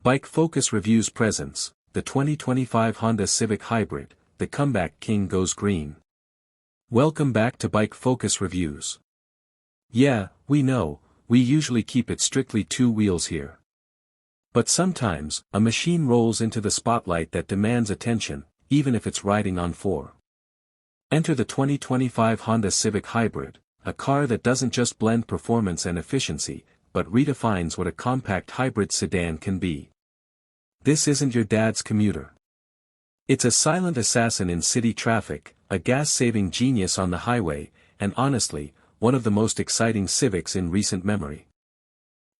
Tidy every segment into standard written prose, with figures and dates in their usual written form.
Bike Focus Reviews presents, the 2025 Honda Civic Hybrid, the comeback king goes green. Welcome back to Bike Focus Reviews. Yeah, we know, we usually keep it strictly two wheels here. But sometimes, a machine rolls into the spotlight that demands attention, even if it's riding on four. Enter the 2025 Honda Civic Hybrid, a car that doesn't just blend performance and efficiency, but redefines what a compact hybrid sedan can be. This isn't your dad's commuter. It's a silent assassin in city traffic, a gas-saving genius on the highway, and honestly, one of the most exciting Civics in recent memory.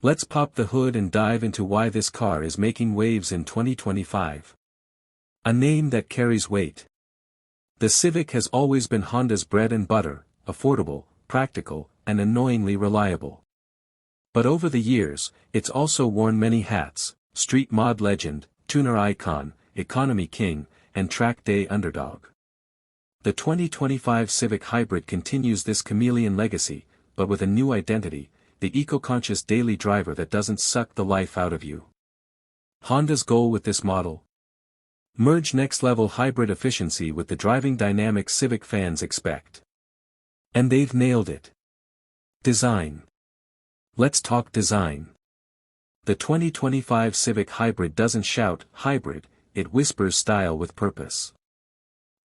Let's pop the hood and dive into why this car is making waves in 2025. A name that carries weight. The Civic has always been Honda's bread and butter, affordable, practical, and annoyingly reliable. But over the years, it's also worn many hats: street mod legend, tuner icon, economy king, and track day underdog. The 2025 Civic Hybrid continues this chameleon legacy, but with a new identity, the eco-conscious daily driver that doesn't suck the life out of you. Honda's goal with this model? Merge next-level hybrid efficiency with the driving dynamics Civic fans expect. And they've nailed it. Design. Let's talk design. The 2025 Civic Hybrid doesn't shout hybrid, it whispers style with purpose.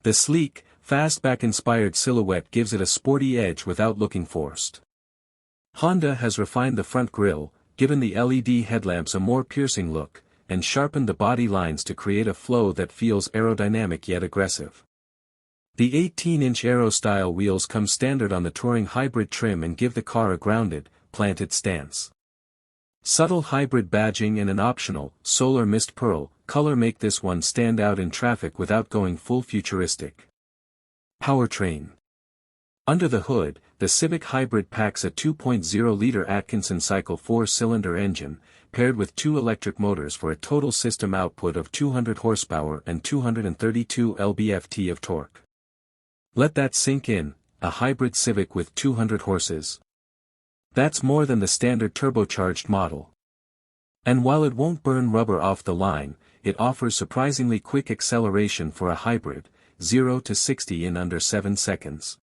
The sleek, fastback-inspired silhouette gives it a sporty edge without looking forced. Honda has refined the front grille, given the LED headlamps a more piercing look, and sharpened the body lines to create a flow that feels aerodynamic yet aggressive. The 18-inch Aero-style wheels come standard on the touring hybrid trim and give the car a grounded, planted stance. Subtle hybrid badging and an optional, solar mist pearl, color make this one stand out in traffic without going full futuristic. Powertrain. Under the hood, the Civic Hybrid packs a 2.0-liter Atkinson Cycle 4-cylinder engine, paired with two electric motors for a total system output of 200 horsepower and 232 lb-ft of torque. Let that sink in, a hybrid Civic with 200 horses. That's more than the standard turbocharged model. And while it won't burn rubber off the line, it offers surprisingly quick acceleration for a hybrid, 0 to 60 in under 7 seconds.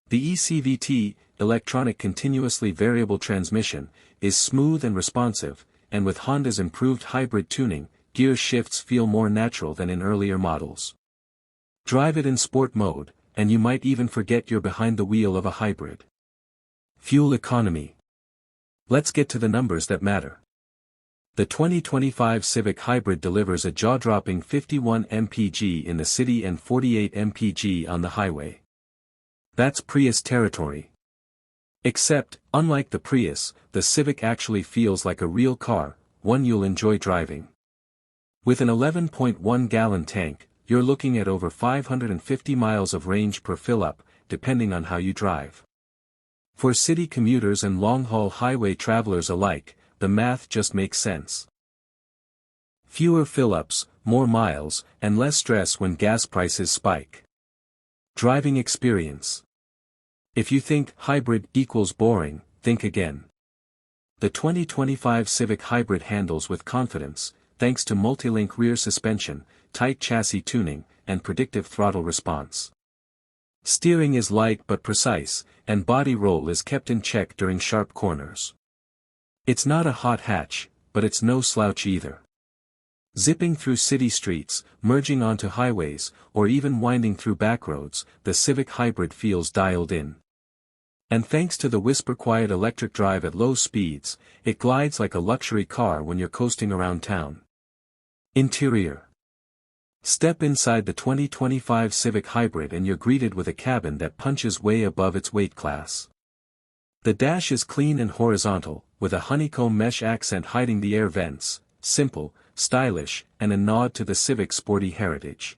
The eCVT, electronic continuously variable transmission, is smooth and responsive, and with Honda's improved hybrid tuning, gear shifts feel more natural than in earlier models. Drive it in sport mode, and you might even forget you're behind the wheel of a hybrid. Fuel economy. Let's get to the numbers that matter. The 2025 Civic Hybrid delivers a jaw-dropping 51 MPG in the city and 48 MPG on the highway. That's Prius territory. Except, unlike the Prius, the Civic actually feels like a real car, one you'll enjoy driving. With an 11.1-gallon tank, you're looking at over 550 miles of range per fill-up, depending on how you drive. For city commuters and long-haul highway travelers alike, the math just makes sense. Fewer fill-ups, more miles, and less stress when gas prices spike. Driving experience. If you think hybrid equals boring, think again. The 2025 Civic Hybrid handles with confidence, thanks to multi-link rear suspension, tight chassis tuning, and predictive throttle response. Steering is light but precise, and body roll is kept in check during sharp corners. It's not a hot hatch, but it's no slouch either. Zipping through city streets, merging onto highways, or even winding through backroads, the Civic Hybrid feels dialed in. And thanks to the whisper-quiet electric drive at low speeds, it glides like a luxury car when you're coasting around town. Interior. Step inside the 2025 Civic Hybrid and you're greeted with a cabin that punches way above its weight class. The dash is clean and horizontal, with a honeycomb mesh accent hiding the air vents, simple, stylish, and a nod to the Civic's sporty heritage.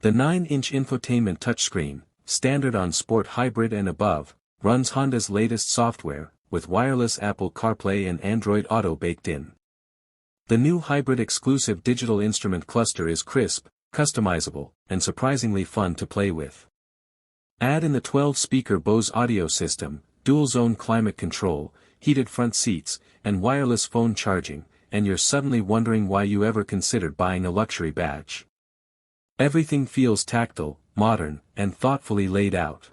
The 9-inch infotainment touchscreen, standard on Sport Hybrid and above, runs Honda's latest software, with wireless Apple CarPlay and Android Auto baked in. The new hybrid-exclusive digital instrument cluster is crisp, customizable, and surprisingly fun to play with. Add in the 12-speaker Bose audio system, dual-zone climate control, heated front seats, and wireless phone charging, and you're suddenly wondering why you ever considered buying a luxury badge. Everything feels tactile, modern, and thoughtfully laid out.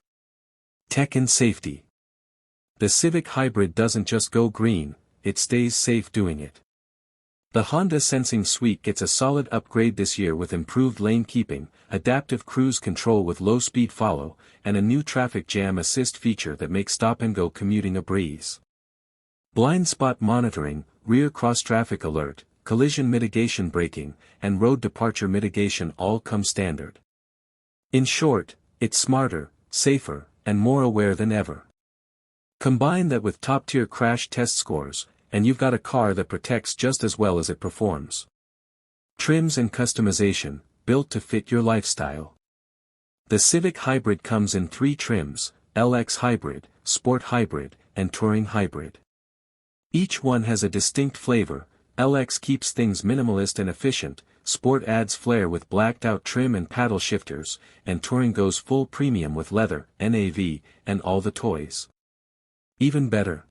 Tech and safety. The Civic Hybrid doesn't just go green, it stays safe doing it. The Honda Sensing Suite gets a solid upgrade this year with improved lane keeping, adaptive cruise control with low-speed follow, and a new traffic jam assist feature that makes stop-and-go commuting a breeze. Blind spot monitoring, rear cross-traffic alert, collision mitigation braking, and road departure mitigation all come standard. In short, it's smarter, safer, and more aware than ever. Combine that with top-tier crash test scores, and you've got a car that protects just as well as it performs. Trims and customization, built to fit your lifestyle. The Civic Hybrid comes in 3 trims: LX Hybrid, Sport Hybrid, and Touring Hybrid. Each one has a distinct flavor. LX keeps things minimalist and efficient, Sport adds flair with blacked-out trim and paddle shifters, and Touring goes full premium with leather, NAV, and all the toys. Even better.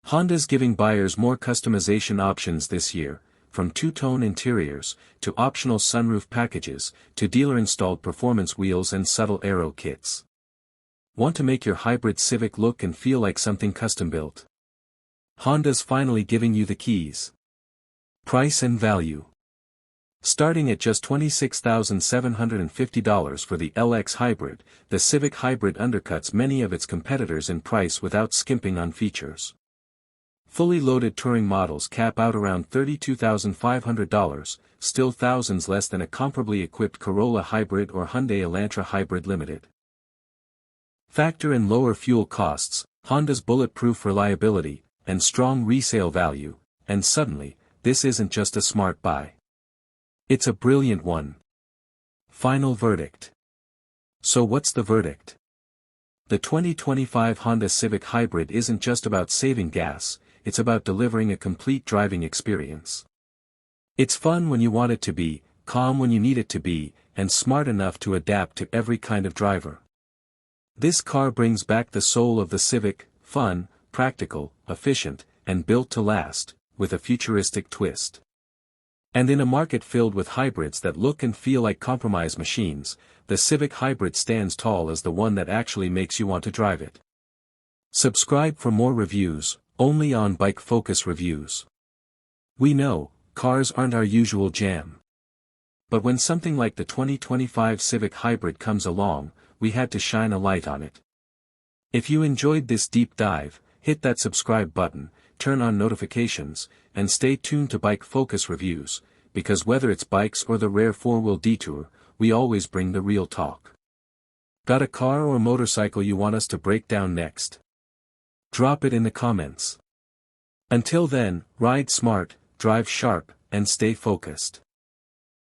Honda's giving buyers more customization options this year, from two-tone interiors, to optional sunroof packages, to dealer-installed performance wheels and subtle aero kits. Want to make your hybrid Civic look and feel like something custom-built? Honda's finally giving you the keys. Price and value. Starting at just $26,750 for the LX Hybrid, the Civic Hybrid undercuts many of its competitors in price without skimping on features. Fully loaded Touring models cap out around $32,500, still thousands less than a comparably equipped Corolla Hybrid or Hyundai Elantra Hybrid Limited. Factor in lower fuel costs, Honda's bulletproof reliability, and strong resale value, and suddenly, this isn't just a smart buy. It's a brilliant one. Final verdict. So what's the verdict? The 2025 Honda Civic Hybrid isn't just about saving gas, it's about delivering a complete driving experience. It's fun when you want it to be, calm when you need it to be, and smart enough to adapt to every kind of driver. This car brings back the soul of the Civic: fun, practical, efficient, and built to last, with a futuristic twist. And in a market filled with hybrids that look and feel like compromise machines, the Civic Hybrid stands tall as the one that actually makes you want to drive it. Subscribe for more reviews, only on Bike Focus Reviews. We know, cars aren't our usual jam. But when something like the 2025 Civic Hybrid comes along, we had to shine a light on it. If you enjoyed this deep dive, hit that subscribe button, turn on notifications, and stay tuned to Bike Focus Reviews, because whether it's bikes or the rare four-wheel detour, we always bring the real talk. Got a car or motorcycle you want us to break down next? Drop it in the comments. Until then, ride smart, drive sharp, and stay focused.